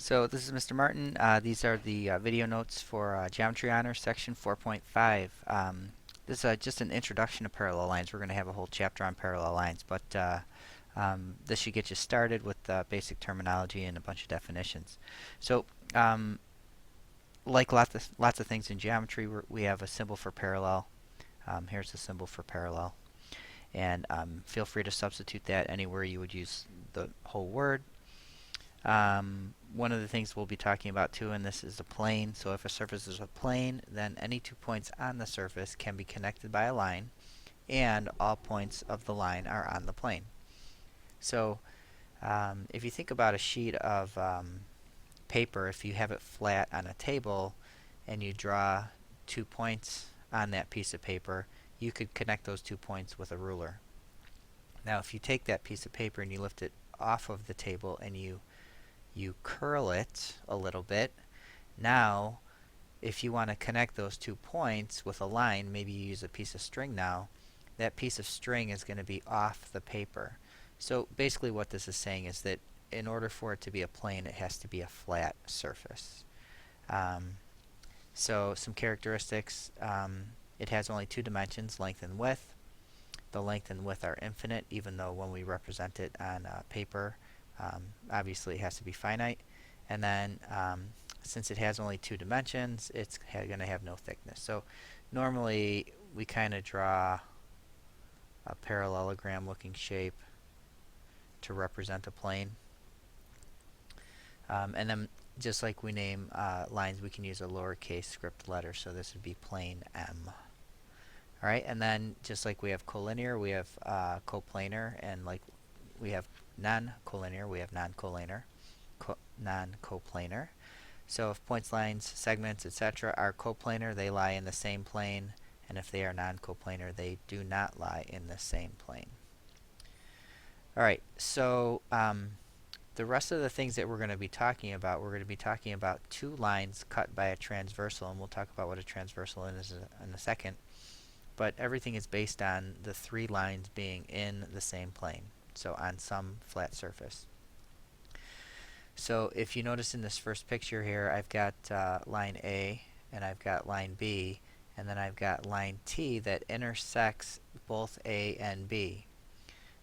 So this is Mr. Martin. These are the video notes for Geometry Honors section 4.5. This is just an introduction to parallel lines. We're going to have a whole chapter on parallel lines, but this should get you started with basic terminology and a bunch of definitions. So like lots of things in geometry, we have a symbol for parallel. Here's the symbol for parallel. And feel free to substitute that anywhere you would use the whole word. One of the things we'll be talking about too in this is a plane. So if a surface is a plane, then any 2 points on the surface can be connected by a line, and all points of the line are on the plane. So if you think about a sheet of paper, if you have it flat on a table and you draw 2 points on that piece of paper, you could connect those 2 points with a ruler. Now if you take that piece of paper and you lift it off of the table and you curl it a little bit. Now, if you want to connect those 2 points with a line, maybe you use a piece of string now, that piece of string is going to be off the paper. So basically what this is saying is that in order for it to be a plane, it has to be a flat surface. So some characteristics, it has only 2 dimensions, length and width. The length and width are infinite, even though when we represent it on paper, obviously it has to be finite. And then since it has only 2 dimensions, it's going to have no thickness. So normally we kind of draw a parallelogram looking shape to represent a plane. And then just like we name lines, we can use a lowercase script letter. So this would be plane M. Alright, and then just like we have collinear, we have coplanar, and like we have non-collinear, we have non-coplanar. So if points, lines, segments, etc. are coplanar, they lie in the same plane, and if they are non-coplanar, they do not lie in the same plane. Alright, so the rest of the things that we're going to be talking about, we're going to be talking about two lines cut by a transversal, and we'll talk about what a transversal is in a second. But everything is based on the three lines being in the same plane, so on some flat surface. So if you notice in this first picture here, I've got line A and I've got line B, and then I've got line T that intersects both A and B.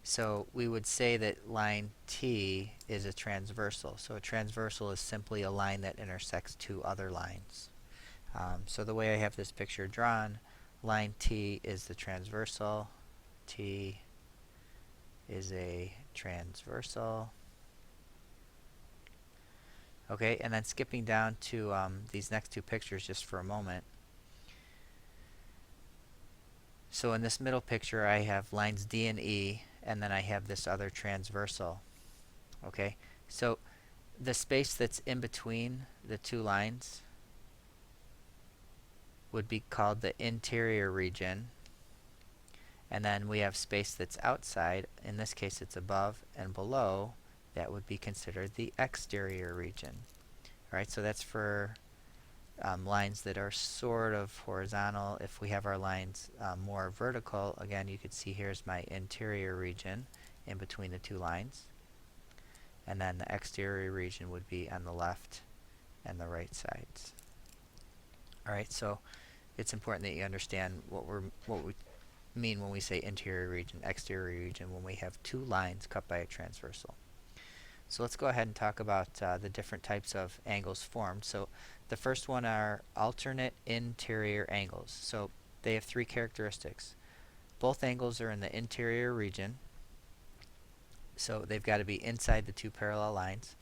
So we would say that line T is a transversal. So a transversal is simply a line that intersects two other lines. So the way I have this picture drawn, line T is the transversal. T is a transversal. Okay, and then skipping down to these next two pictures just for a moment. So in this middle picture, I have lines D and E, and then I have this other transversal. Okay, so the space that's in between the two lines would be called the interior region, and then we have space that's outside. In this case, it's above and below. That would be considered the exterior region. Alright, so that's for lines that are sort of horizontal. If we have our lines more vertical, again, you could see here's my interior region in between the two lines. And then the exterior region would be on the left and the right sides. Alright, so it's important that you understand what we mean when we say interior region, exterior region, when we have two lines cut by a transversal. So let's go ahead and talk about the different types of angles formed. So the first one are alternate interior angles. So they have three characteristics. Both angles are in the interior region, so they've got to be inside the two parallel lines.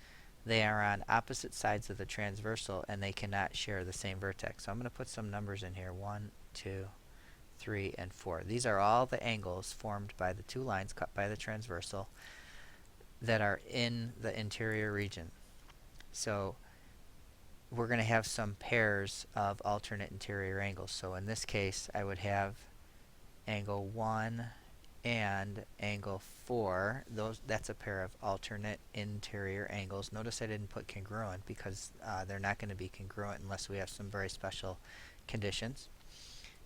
They are on opposite sides of the transversal, and they cannot share the same vertex. So I'm going to put some numbers in here. 1, 2, 3, and 4. These are all the angles formed by the two lines cut by the transversal that are in the interior region. So we're going to have some pairs of alternate interior angles. So in this case, I would have angle 1 and angle 4. That's a pair of alternate interior angles. Notice I didn't put congruent because they're not going to be congruent unless we have some very special conditions.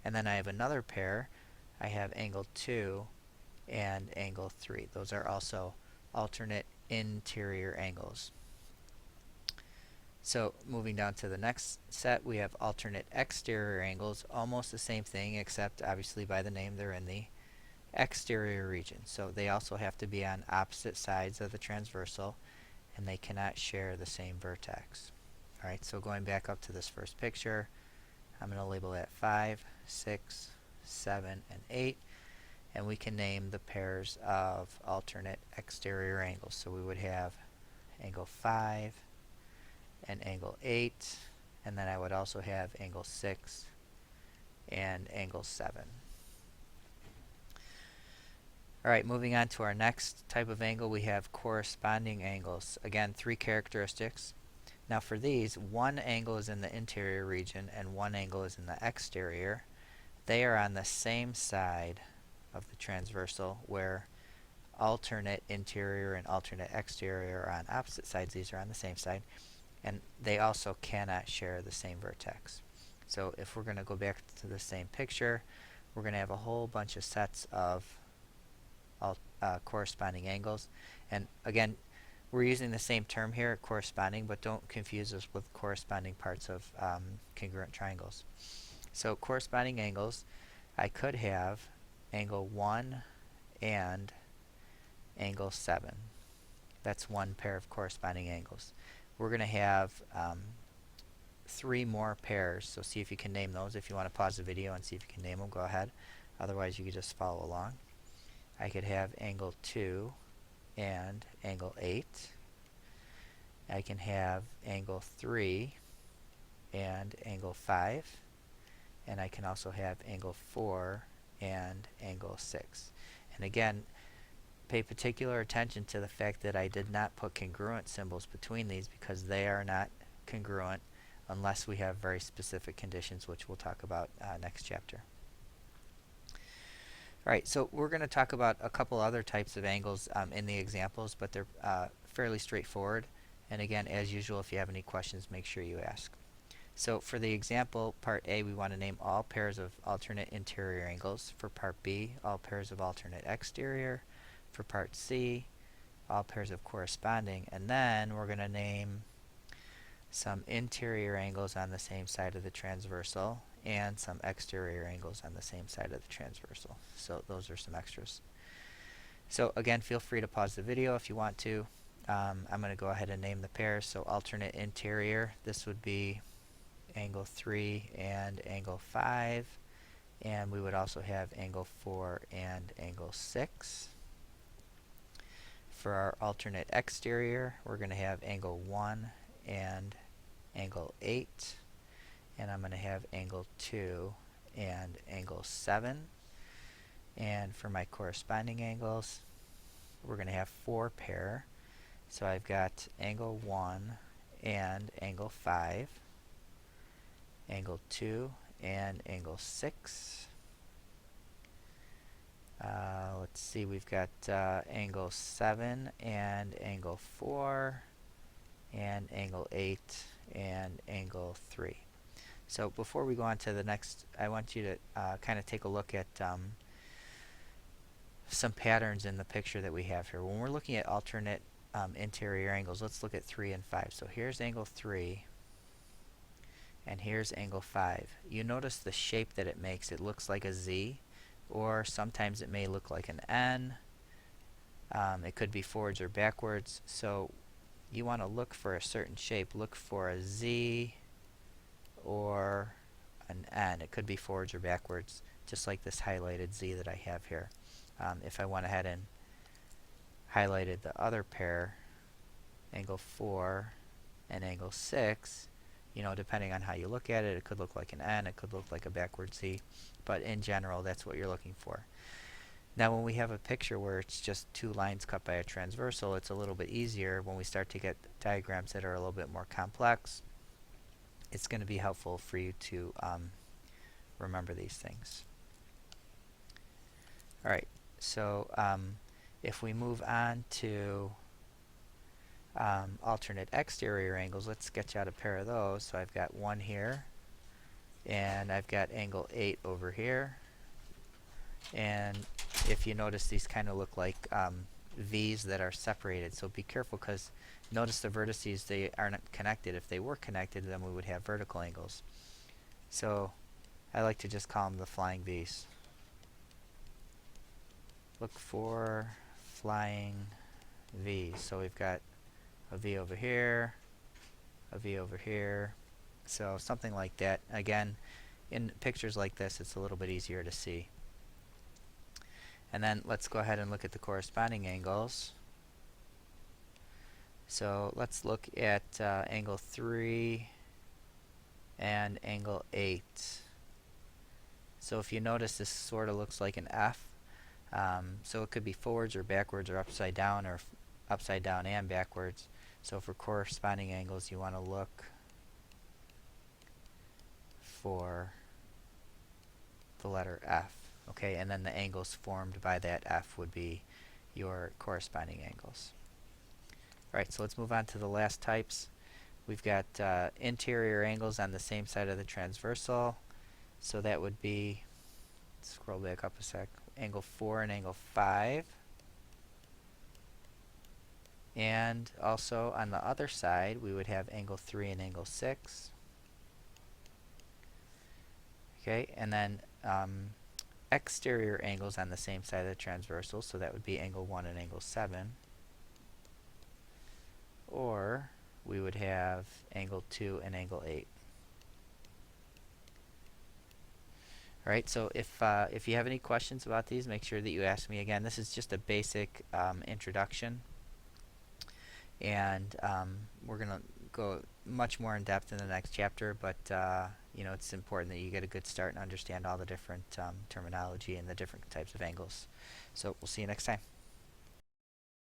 And then I have another pair. I have angle 2 and angle 3. Those are also alternate interior angles. So moving down to the next set, we have alternate exterior angles, almost the same thing, except obviously by the name they're in the exterior region. So they also have to be on opposite sides of the transversal, and they cannot share the same vertex. Alright, so going back up to this first picture, I'm going to label that 5, 6, 7, and 8, and we can name the pairs of alternate exterior angles. So we would have angle 5 and angle 8, and then I would also have angle 6 and angle 7. Alright, moving on to our next type of angle, we have corresponding angles. Again, 3 characteristics. Now for these, one angle is in the interior region and one angle is in the exterior. They are on the same side of the transversal, where alternate interior and alternate exterior are on opposite sides. These are on the same side, and they also cannot share the same vertex. So if we're going to go back to the same picture, we're going to have a whole bunch of sets of corresponding angles. And again, we're using the same term here, corresponding, but don't confuse us with corresponding parts of congruent triangles. So corresponding angles, I could have angle 1 and angle 7. That's one pair of corresponding angles. We're going to have 3 more pairs, so see if you can name those. If you want to pause the video and see if you can name them, go ahead. Otherwise, you can just follow along. I could have angle 2 and angle 8. I can have angle 3 and angle 5. And I can also have angle 4 and angle 6. And again, pay particular attention to the fact that I did not put congruent symbols between these, because they are not congruent unless we have very specific conditions, which we'll talk about next chapter. Alright, so we're going to talk about a couple other types of angles in the examples, but they're fairly straightforward. And again, as usual, if you have any questions, make sure you ask. So for the example, part A, we want to name all pairs of alternate interior angles. For part B, all pairs of alternate exterior. For part C, all pairs of corresponding. And then we're going to name some interior angles on the same side of the transversal and some exterior angles on the same side of the transversal. So those are some extras. So again, feel free to pause the video if you want to. I'm going to go ahead and name the pairs. So alternate interior, this would be angle 3 and angle 5, and we would also have angle 4 and angle 6. For our alternate exterior, we're going to have angle 1 and angle 8, and I'm going to have angle 2 and angle 7. And for my corresponding angles, we're going to have 4 pair. So I've got angle 1 and angle 5, angle 2 and angle 6. Let's see, we've got angle 7 and angle 4, and angle 8 and angle 3. So before we go on to the next, I want you to kind of take a look at some patterns in the picture that we have here. When we're looking at alternate interior angles, let's look at 3 and 5. So here's angle 3, and here's angle 5. You notice the shape that it makes. It looks like a Z, or sometimes it may look like an N. It could be forwards or backwards. So you want to look for a certain shape. Look for a Z or an N. It could be forwards or backwards, just like this highlighted Z that I have here. If I went ahead and highlighted the other pair, angle 4 and angle 6, you know, depending on how you look at it, it could look like an N, it could look like a backward Z, but in general, that's what you're looking for. Now, when we have a picture where it's just 2 lines cut by a transversal, it's a little bit easier. When we start to get diagrams that are a little bit more complex, it's going to be helpful for you to remember these things. Alright, so if we move on to alternate exterior angles, let's sketch out a pair of those. So I've got one here, and I've got angle 8 over here. And if you notice, these kind of look like V's that are separated. So be careful, because Notice the vertices, they aren't connected. If they were connected, then we would have vertical angles. So I like to just call them the flying V's. Look for flying V's. So we've got a V over here, a V over here. So something like that. Again, in pictures like this, it's a little bit easier to see. And then let's go ahead and look at the corresponding angles. So let's look at angle 3 and angle 8. So if you notice, this sort of looks like an F. So it could be forwards or backwards or upside down and backwards. So for corresponding angles, you want to look for the letter F. Okay, and then the angles formed by that F would be your corresponding angles. Alright, so let's move on to the last types. We've got interior angles on the same side of the transversal. So that would be, scroll back up a sec, angle 4 and angle 5. And also on the other side, we would have angle 3 and angle 6. Okay, and then exterior angles on the same side of the transversal, so that would be angle 1 and angle 7. Or we would have angle 2 and angle 8. Alright, so if you have any questions about these, make sure that you ask me again. This is just a basic introduction, and we're going to go much more in depth in the next chapter, but you know, it's important that you get a good start and understand all the different terminology and the different types of angles. So we'll see you next time.